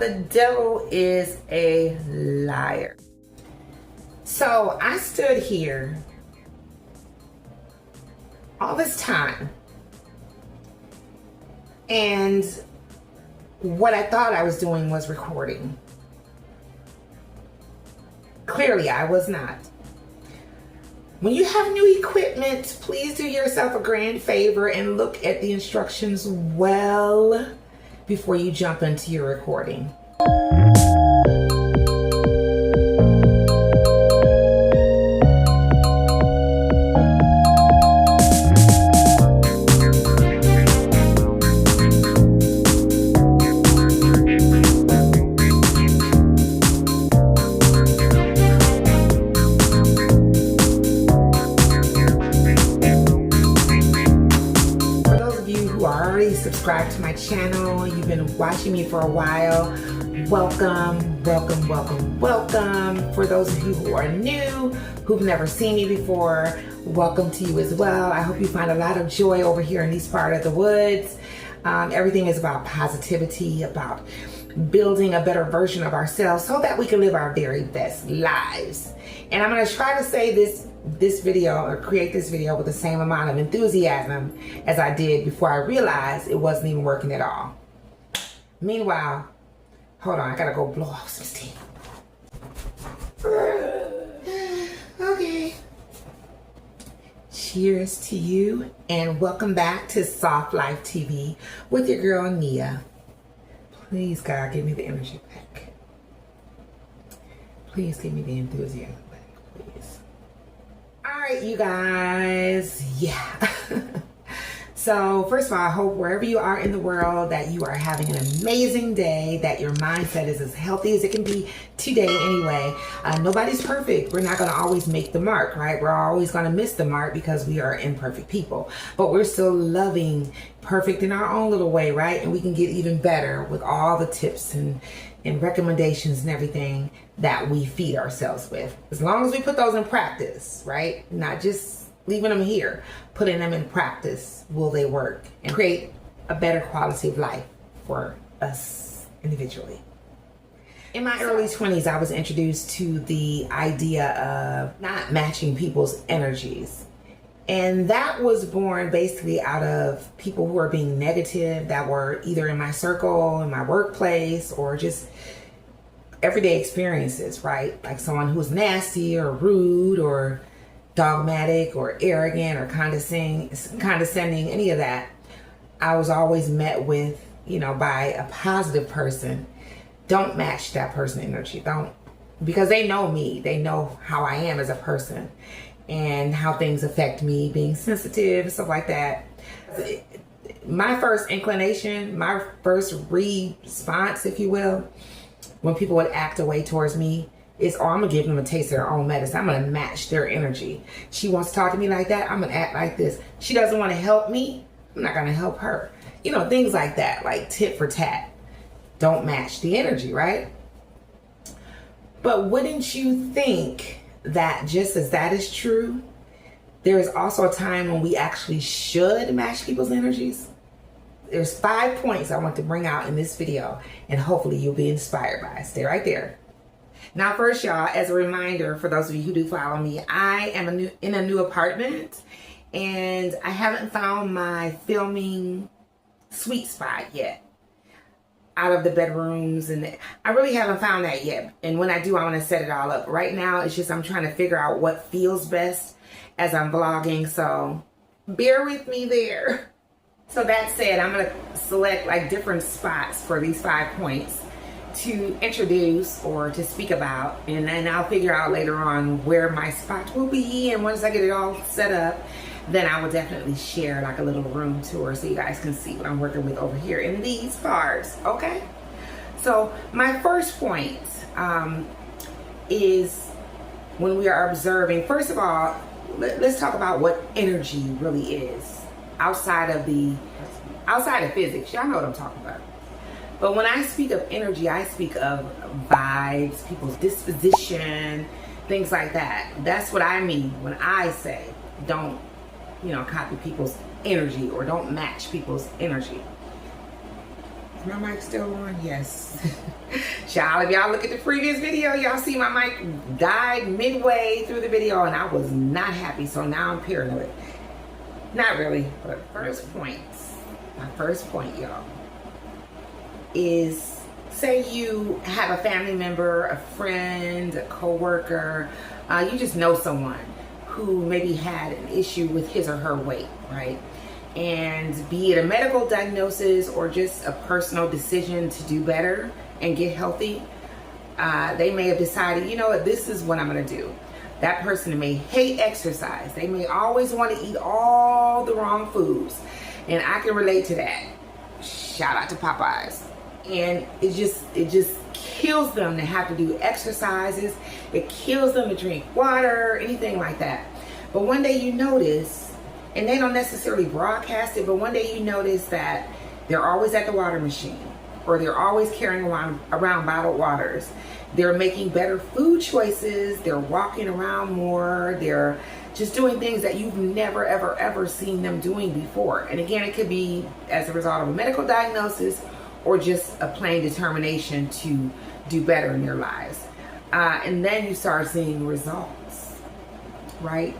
the devil is a liar. So I stood here all this time, and what I thought I was doing was recording. Clearly I was not. When you have new equipment, please do yourself a grand favor and look at the instructions well before you jump into your recording. Subscribe to my channel. You've been watching me for a while. Welcome, welcome, welcome, welcome. For those of you who are new, who've never seen me before, welcome to you as well. I hope you find a lot of joy over here in this part of the woods. Everything is about positivity, about building a better version of ourselves so that we can live our very best lives. And I'm going to try to say this video or create this video with the same amount of enthusiasm as I did before I realized it wasn't even working at all. Meanwhile, hold on, I gotta go blow off some steam. Okay. Cheers to you and welcome back to Soft Life TV with your girl Nia. Please God, give me the energy back. Please give me the enthusiasm back, please. All right, you guys, yeah. So first of all, I hope wherever you are in the world that you are having an amazing day, that your mindset is as healthy as it can be today anyway. Nobody's perfect. We're not going to always make the mark, right? We're always going to miss the mark because we are imperfect people, but we're still loving, perfect in our own little way, right? And we can get even better with all the tips and recommendations and everything that we feed ourselves with. As long as we put those in practice, right? Not just leaving them here, putting them in practice, will they work and create a better quality of life for us individually. In my early 20s, I was introduced to the idea of not matching people's energies. And that was born basically out of people who are being negative, that were either in my circle, in my workplace, or just everyday experiences, right? Like someone who's nasty or rude or dogmatic or arrogant or condescending, any of that. I was always met with, by a positive person. Don't match that person's energy. Don't, because they know me. They know how I am as a person and how things affect me, being sensitive, stuff like that. My first inclination, my first response, if you will, when people would act away towards me, is, I'm gonna give them a taste of their own medicine. I'm gonna match their energy. She wants to talk to me like that, I'm gonna act like this. She doesn't want to help me, I'm not gonna help her. Things like that, like tit for tat. Don't match the energy, right? But wouldn't you think that just as that is true, there is also a time when we actually should match people's energies? There's 5 points I want to bring out in this video, and hopefully you'll be inspired by it. Stay right there. Now, first, y'all, as a reminder, for those of you who do follow me, I am in a new apartment, and I haven't found my filming sweet spot yet. Out of the bedrooms, and I really haven't found that yet. And when I do, I want to set it all up. Right now, it's just I'm trying to figure out what feels best as I'm vlogging, so bear with me there. So that said, I'm going to select like different spots for these 5 points to introduce or to speak about, and then I'll figure out later on where my spot will be, and once I get it all set up, then I will definitely share like a little room tour so you guys can see what I'm working with over here in these parts, okay? So my first point is when we are observing, first of all, let's talk about what energy really is outside of physics. Y'all know what I'm talking about. But when I speak of energy, I speak of vibes, people's disposition, things like that. That's what I mean when I say don't, copy people's energy or don't match people's energy. Is my mic still on? Yes. Y'all, if y'all look at the previous video, y'all see my mic died midway through the video and I was not happy. So now I'm paranoid. Not really, but my first point, y'all, is say you have a family member, a friend, a co-worker, you just know someone who maybe had an issue with his or her weight, right? And be it a medical diagnosis or just a personal decision to do better and get healthy, they may have decided, you know what, this is what I'm gonna do. That person may hate exercise. They may always want to eat all the wrong foods. And I can relate to that. Shout out to Popeyes. And it just kills them to have to do exercises. It kills them to drink water, anything like that. But one day you notice, and they don't necessarily broadcast it, but one day you notice that they're always at the water machine, or they're always carrying around bottled waters. They're making better food choices. They're walking around more. They're just doing things that you've never, ever, ever seen them doing before. And again, it could be as a result of a medical diagnosis or just a plain determination to do better in their lives. And then you start seeing results, right?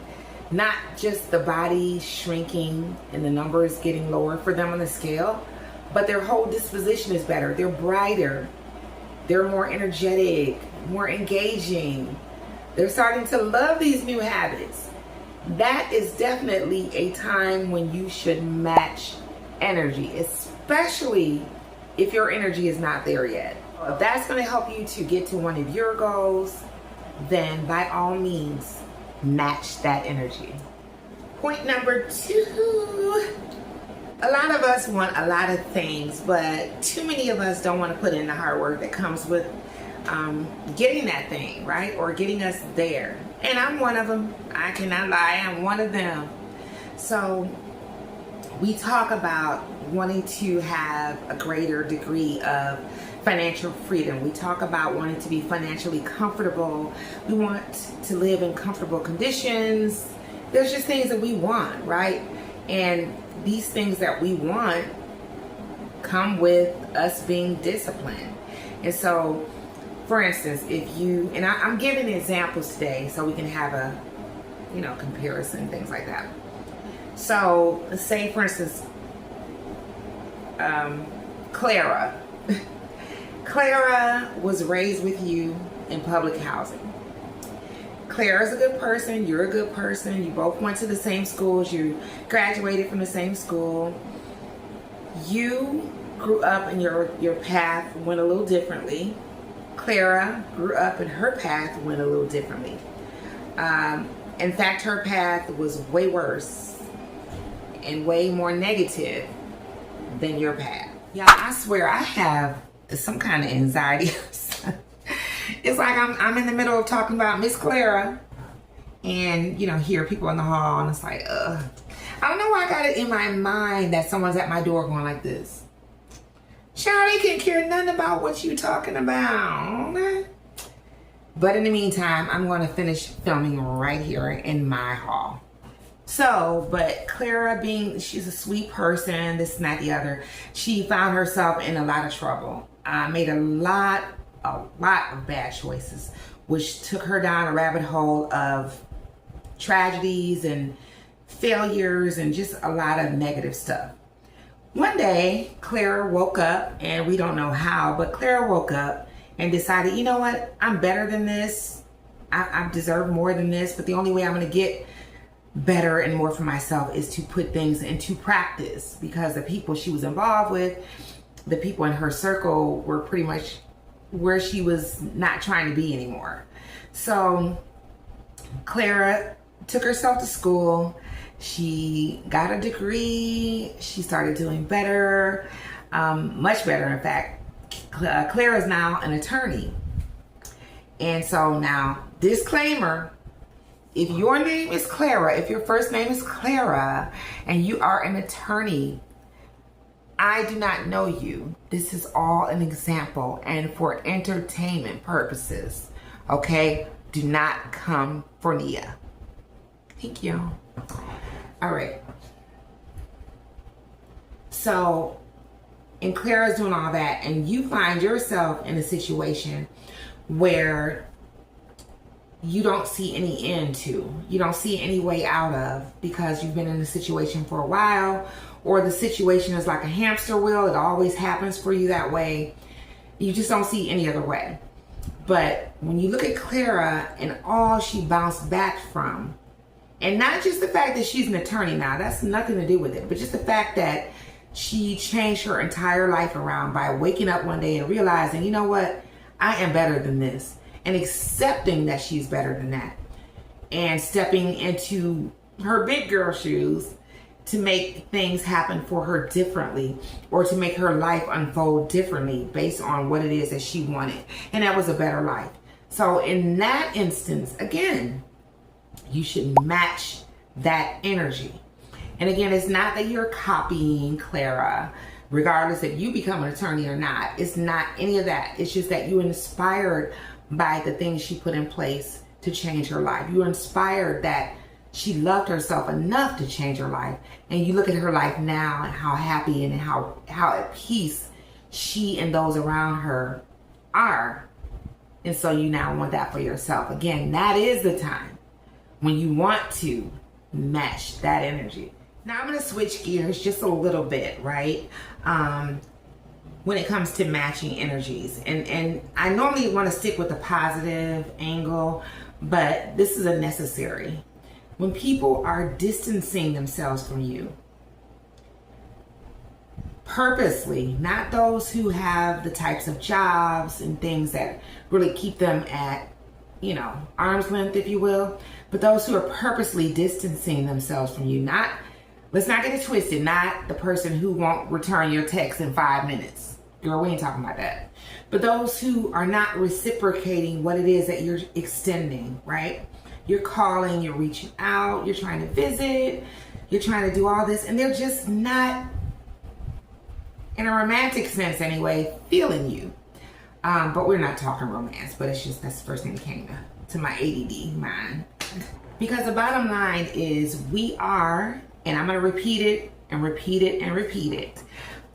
Not just the body shrinking and the numbers getting lower for them on the scale, but their whole disposition is better. They're brighter. They're more energetic, more engaging. They're starting to love these new habits. That is definitely a time when you should match energy, especially if your energy is not there yet. If that's going to help you to get to one of your goals, then by all means, match that energy. Point number 2. A lot of us want a lot of things, but too many of us don't want to put in the hard work that comes with getting that thing, right? Or getting us there. And I'm one of them. I cannot lie. I'm one of them. So we talk about wanting to have a greater degree of financial freedom. We talk about wanting to be financially comfortable. We want to live in comfortable conditions. There's just things that we want, right? And these things that we want come with us being disciplined. And so, for instance, if you, and I'm giving examples today so we can have a, comparison, things like that. So, say, for instance, Clara. Clara was raised with you in public housing. Clara's a good person, you're a good person, you both went to the same schools, you graduated from the same school. You grew up and your path went a little differently. Clara grew up and her path went a little differently. In fact, her path was way worse and way more negative than your path. Yeah, I swear I have some kind of anxiety. It's like I'm in the middle of talking about Miss Clara and, hear people in the hall and it's like, I don't know why I got it in my mind that someone's at my door going like this. Child, they can't care nothing about what you talking about. But in the meantime, I'm going to finish filming right here in my hall. So, but Clara she's a sweet person, this and that, the other, she found herself in a lot of trouble. Made a lot of bad choices, which took her down a rabbit hole of tragedies and failures and just a lot of negative stuff. One day, Clara woke up, and we don't know how, but Clara woke up and decided, you know what, I'm better than this. I deserve more than this, but the only way I'm going to get better and more for myself is to put things into practice, because the people she was involved with, the people in her circle, were pretty much where she was not trying to be anymore. So Clara took herself to school. She got a degree. She started doing better, much better. In fact, Clara is now an attorney. And so now, disclaimer, if your name is Clara, if your first name is Clara, and you are an attorney, I do not know you. This is all an example and for entertainment purposes. Okay? Do not come for Nia. Thank you. All right. So and Clara's doing all that, and you find yourself in a situation where you don't see any end to, you don't see any way out of, because you've been in a situation for a while, or the situation is like a hamster wheel, it always happens for you that way, you just don't see any other way. But when you look at Clara and all she bounced back from, and not just the fact that she's an attorney now, that's nothing to do with it, but just the fact that she changed her entire life around by waking up one day and realizing, you know what, I am better than this, and accepting that she's better than that, and stepping into her big girl shoes to make things happen for her differently, or to make her life unfold differently based on what it is that she wanted, and that was a better life. So in that instance, again, you should match that energy. And again, it's not that you're copying Clara, regardless if you become an attorney or not. It's not any of that. It's just that you're inspired by the things she put in place to change her life. You're inspired that she loved herself enough to change her life. And you look at her life now and how happy and how at peace she and those around her are. And so you now want that for yourself. Again, that is the time when you want to match that energy. Now I'm going to switch gears just a little bit, right? When it comes to matching energies. And I normally want to stick with the positive angle, but this is a necessary. When people are distancing themselves from you, purposely, not those who have the types of jobs and things that really keep them at, arm's length, if you will, but those who are purposely distancing themselves from you. Not, let's not get it twisted, not the person who won't return your text in 5 minutes. Girl, we ain't talking about that. But those who are not reciprocating what it is that you're extending, right? You're calling, you're reaching out, you're trying to visit, you're trying to do all this, and they're just not, in a romantic sense anyway, feeling you. But we're not talking romance, but it's just, that's the first thing that came to my ADD mind. Because the bottom line is, we are, and I'm going to repeat it and repeat it and repeat it,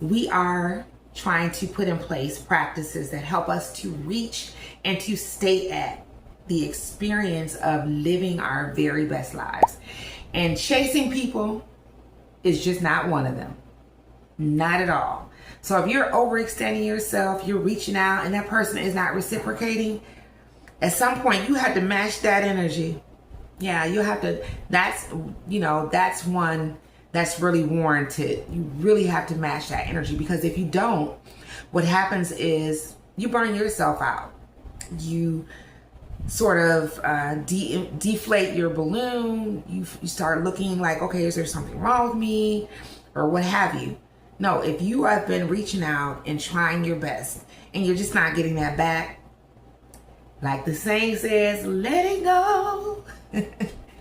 we are trying to put in place practices that help us to reach and to stay at the experience of living our very best lives. And chasing people is just not one of them. Not at all. So if you're overextending yourself, you're reaching out, and that person is not reciprocating, at some point you have to match that energy. Yeah, you have to, that's one that's really warranted. You really have to match that energy, because if you don't, what happens is you burn yourself out. You sort of deflate your balloon. You start looking like, okay, is there something wrong with me, or what have you? No, if you have been reaching out and trying your best and you're just not getting that back, like the saying says, let it go.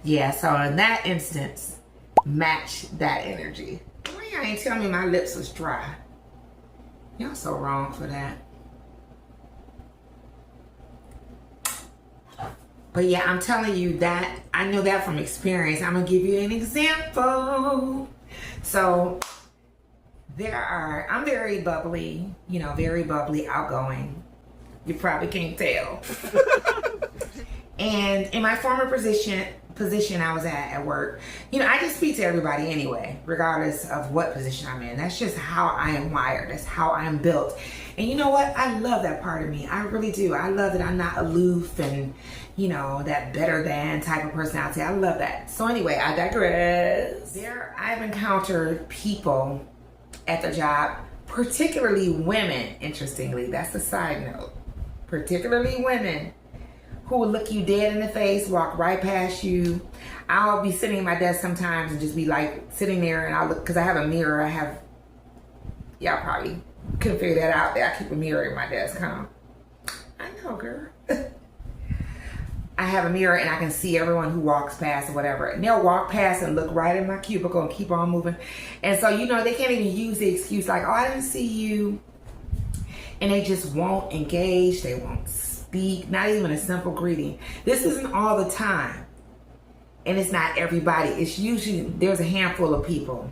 Yeah, so in that instance, match that energy. Why y'all ain't tell me my lips was dry? Y'all so wrong for that. But yeah, I'm telling you that, I know that from experience. I'm gonna give you an example. So I'm very bubbly, very bubbly, outgoing. You probably can't tell. And in my former position I was at work, I just speak to everybody anyway, regardless of what position I'm in. That's just how I am wired. That's how I'm built. And you know what? I love that part of me. I really do. I love that I'm not aloof and, that better than type of personality. I love that. So anyway, I digress. I've encountered people at the job, particularly women, interestingly. That's the side note. Particularly women who will look you dead in the face, walk right past you. I'll be sitting at my desk sometimes and just be like sitting there, and I'll look, because I have a mirror. Y'all probably couldn't figure that out. I keep a mirror in my desk, huh? I know, girl. I have a mirror and I can see everyone who walks past or whatever. And they'll walk past and look right in my cubicle and keep on moving. And so, they can't even use the excuse like, oh, I didn't see you. And they just won't engage. They won't speak. Not even a simple greeting. This isn't all the time. And it's not everybody. It's usually, there's a handful of people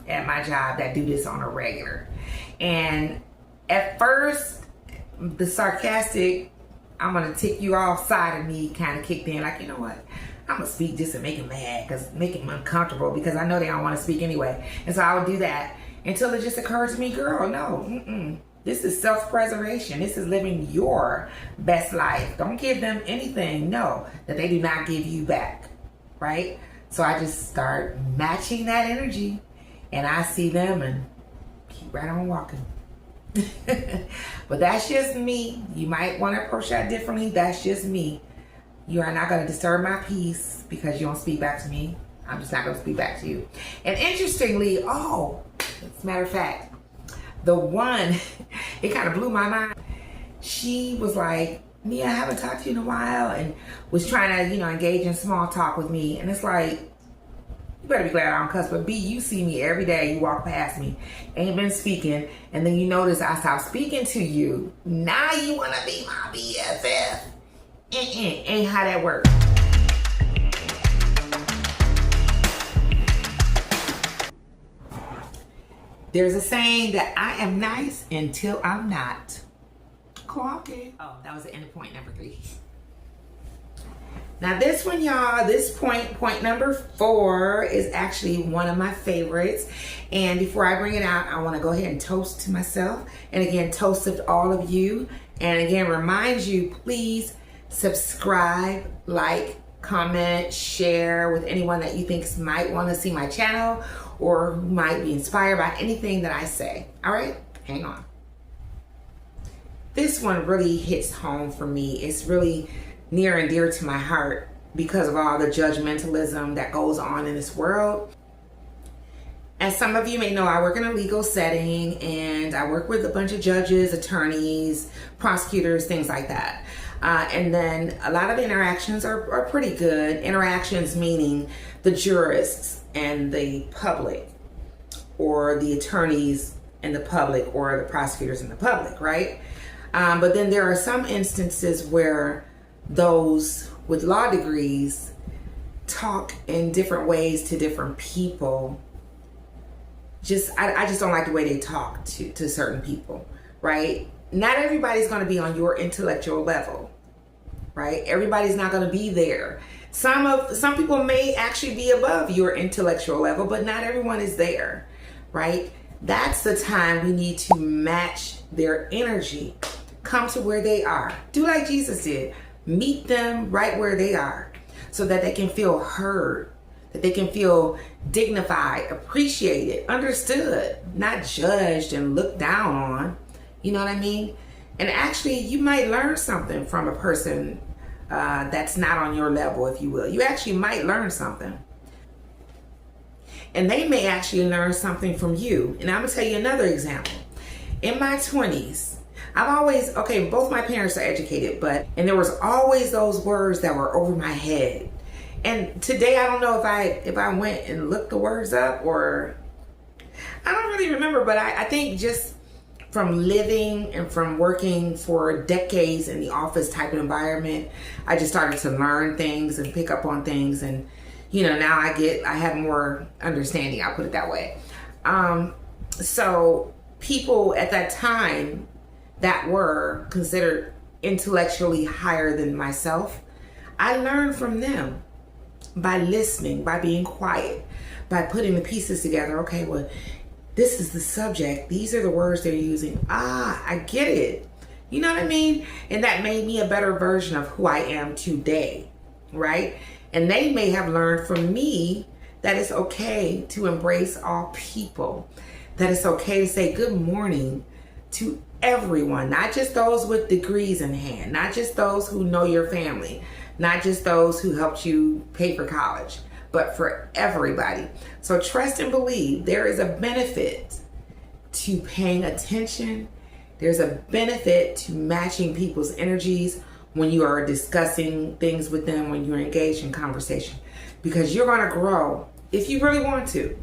at my job that do this on a regular. And at first, the sarcastic, I'm gonna tick you off side of me kind of kicked in. Like, you know what? I'm gonna speak just to make them mad, because make them uncomfortable, because I know they don't want to speak anyway. And so I would do that until it just occurred to me, girl, no, this is self-preservation. This is living your best life. Don't give them anything, no, that they do not give you back, right? So I just start matching that energy, and I see them and keep right on walking. But that's just me. You might want to approach that differently. That's just me. You are not going to disturb my peace because you don't speak back to me. I'm just not going to speak back to you. And interestingly, as a matter of fact, the one, it kind of blew my mind. She was like, Mia, I haven't talked to you in a while, and was trying to, engage in small talk with me. And it's like, you better be glad I don't cuss, but B, you see me every day, you walk past me, ain't been speaking, and then you notice I stopped speaking to you. Now you want to be my BFF. Ain't how that works. There's a saying that I am nice until I'm not. Clocking. Oh, that was the end of point number 3. Now this one, y'all, this point number 4 is actually one of my favorites. And before I bring it out, I want to go ahead and toast to myself. And again, toast to all of you. And again, remind you, please subscribe, like, comment, share with anyone that you think might want to see my channel or who might be inspired by anything that I say. All right, hang on. This one really hits home for me. It's really near and dear to my heart because of all the judgmentalism that goes on in this world. As some of you may know, I work in a legal setting, and I work with a bunch of judges, attorneys, prosecutors, things like that. And then a lot of interactions are pretty good. Interactions meaning the jurists and the public, or the attorneys and the public, or the prosecutors and the public, right? But then there are some instances where those with law degrees talk in different ways to different people. I just don't like the way they talk to certain people, right? Not everybody's going to be on your intellectual level, right? Everybody's not going to be there. Some people may actually be above your intellectual level, but not everyone is there, right? That's the time we need to match their energy. Come to where they are. Do like Jesus did. Meet them right where they are, so that they can feel heard, that they can feel dignified, appreciated, understood, not judged and looked down on. You know what I mean? And actually, you might learn something from a person that's not on your level, if you will. You actually might learn something. And they may actually learn something from you. And I'm going to tell you another example. In my 20s, I've always, both my parents are educated, and there was always those words that were over my head. And today, I don't know if I went and looked the words up, or I don't really remember, but I think just from living and from working for decades in the office type of environment, I just started to learn things and pick up on things. And, now I have more understanding, I'll put it that way. So people at that time that were considered intellectually higher than myself, I learned from them by listening, by being quiet, by putting the pieces together. Okay, well, this is the subject. These are the words they're using. I get it. You know what I mean? And that made me a better version of who I am today, right? And they may have learned from me that it's okay to embrace all people, that it's okay to say good morning to everyone, not just those with degrees in hand, not just those who know your family, not just those who helped you pay for college, but for everybody. So trust and believe there is a benefit to paying attention. There's a benefit to matching people's energies when you are discussing things with them, when you're engaged in conversation, because you're going to grow. If you really want to,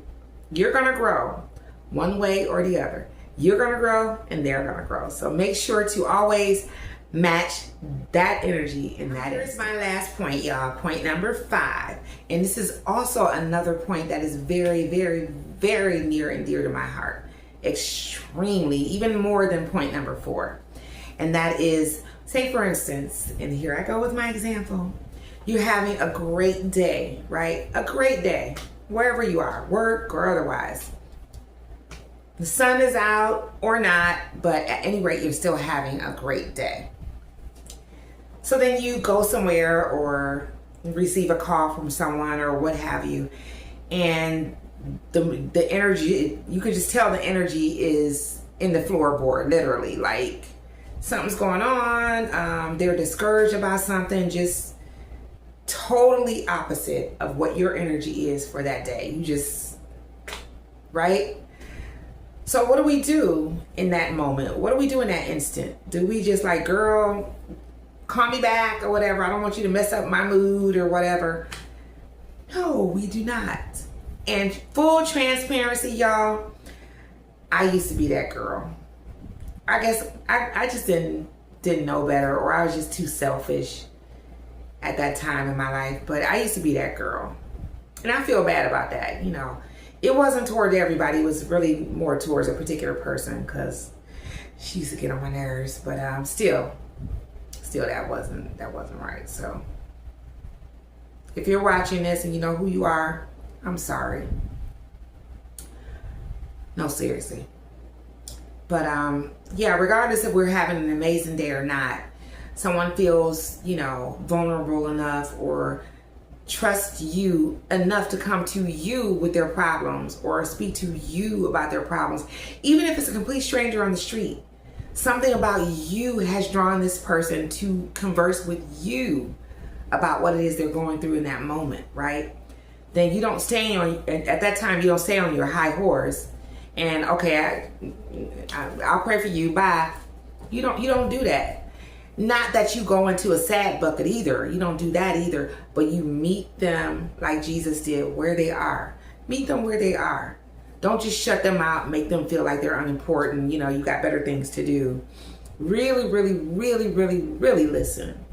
you're going to grow one way or the other. You're going to grow and they're going to grow. So make sure to always match that energy in that. Here's my last point, y'all. Point number 5. And this is also another point that is very, very, very near and dear to my heart. extremely, even more than point number 4. And that is, say for instance, and here I go with my example, you're having a great day, right? A great day, wherever you are, work or otherwise. The sun is out or not, but at any rate, you're still having a great day. So then you go somewhere or receive a call from someone or what have you, and the energy, you could just tell the energy is in the floorboard, literally. Like something's going on, they're discouraged about something, just totally opposite of what your energy is for that day. You just, right? So what do we do in that moment? What do we do in that instant? Do we just like, girl, call me back or whatever? I don't want you to mess up my mood or whatever. No, we do not. And full transparency, y'all, I used to be that girl. I guess I just didn't know better, or I was just too selfish at that time in my life. But I used to be that girl. And I feel bad about that, you know. It wasn't toward everybody. It was really more towards a particular person because she used to get on my nerves. But still that wasn't right. So if you're watching this and you know who you are, I'm sorry. No, seriously. But yeah, regardless if we're having an amazing day or not, someone feels, you know, vulnerable enough or trust you enough to come to you with their problems or speak to you about their problems, even if it's a complete stranger on the street. Something about you has drawn this person to converse with you about what it is they're going through in that moment, right? Then you don't stay on, at that time, you don't stay on your high horse and, okay, I'll pray for you, bye. You don't do that. Not that you go into a sad bucket either. You don't do that either. But you meet them like Jesus did, where they are. Meet them where they are. Don't just shut them out, make them feel like they're unimportant. You know, you got better things to do. Really, really, really, really, really listen.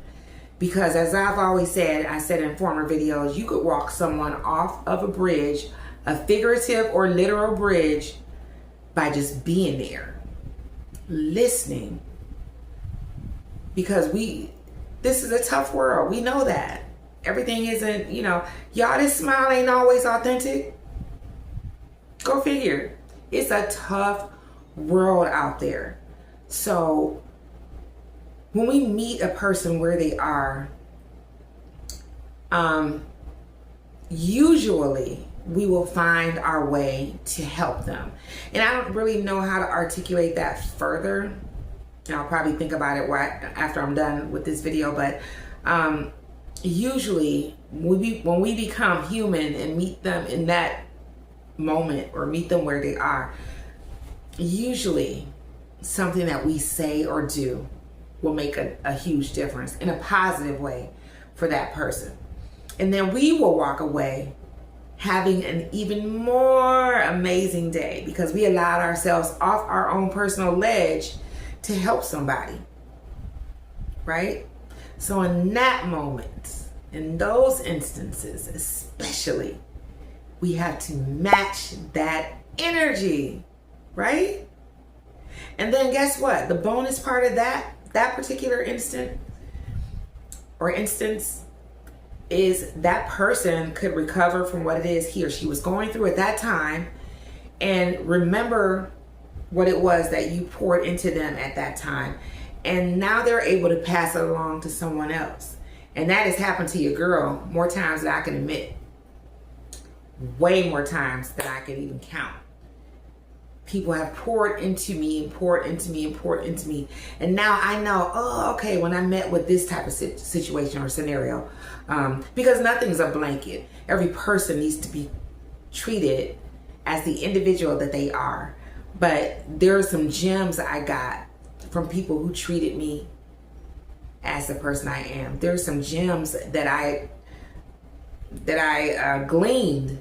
Because as I've always said, I said in former videos, you could walk someone off of a bridge, a figurative or literal bridge, by just being there, listening. Because this is a tough world. We know that. Everything isn't, you know, y'all, this smile ain't always authentic. Go figure. It's a tough world out there. So when we meet a person where they are, usually we will find our way to help them. And I don't really know how to articulate that further. And I'll probably think about it after I'm done with this video. But usually when we become human and meet them in that moment or meet them where they are, usually something that we say or do will make a huge difference in a positive way for that person. And then we will walk away having an even more amazing day because we allowed ourselves off our own personal ledge to help somebody, right? So in that moment, in those instances especially, we have to match that energy, right? And then guess what? The bonus part of that particular instance is that person could recover from what it is he or she was going through at that time and remember what it was that you poured into them at that time. And now they're able to pass it along to someone else. And that has happened to your girl more times than I can admit. Way more times than I can even count. People have poured into me and poured into me and poured into me. And now I know, oh, okay, when I met with this type of situation or scenario, because nothing's a blanket. Every person needs to be treated as the individual that they are. But there are some gems I got from people who treated me as the person I am. There are some gems that I gleaned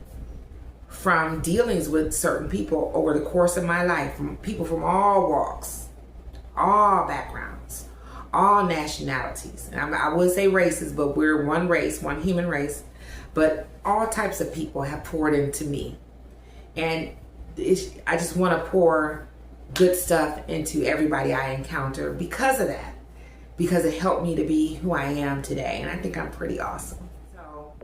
from dealings with certain people over the course of my life, from people from all walks, all backgrounds, all nationalities. And I would say races, but we're one race, one human race. But all types of people have poured into me. And I just want to pour good stuff into everybody I encounter because of that. Because it helped me to be who I am today. And I think I'm pretty awesome. So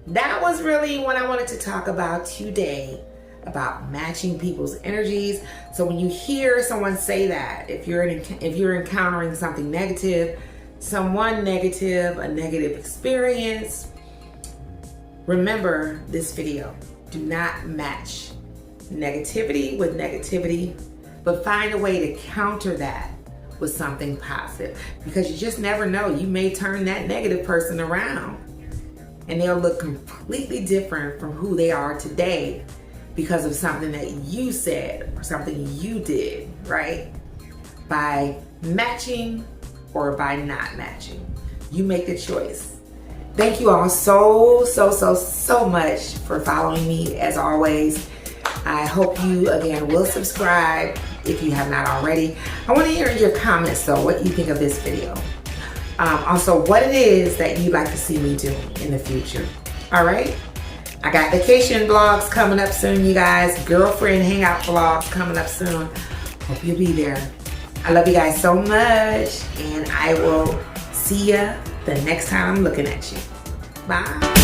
that was really what I wanted to talk about today, about matching people's energies. So when you hear someone say that, if you're encountering something negative, someone negative, a negative experience, remember this video. Do not match negativity with negativity, but find a way to counter that with something positive, because you just never know. You may turn that negative person around and they'll look completely different from who they are today because of something that you said or something you did, right? By matching or by not matching. You make the choice. Thank you all so much for following me as always. I hope you again will subscribe if you have not already. I want to hear your comments though, what you think of this video. Also, what it is that you'd like to see me do in the future. All right? I got vacation vlogs coming up soon, you guys. Girlfriend hangout vlogs coming up soon. Hope you'll be there. I love you guys so much, and I will see ya the next time I'm looking at you. Bye.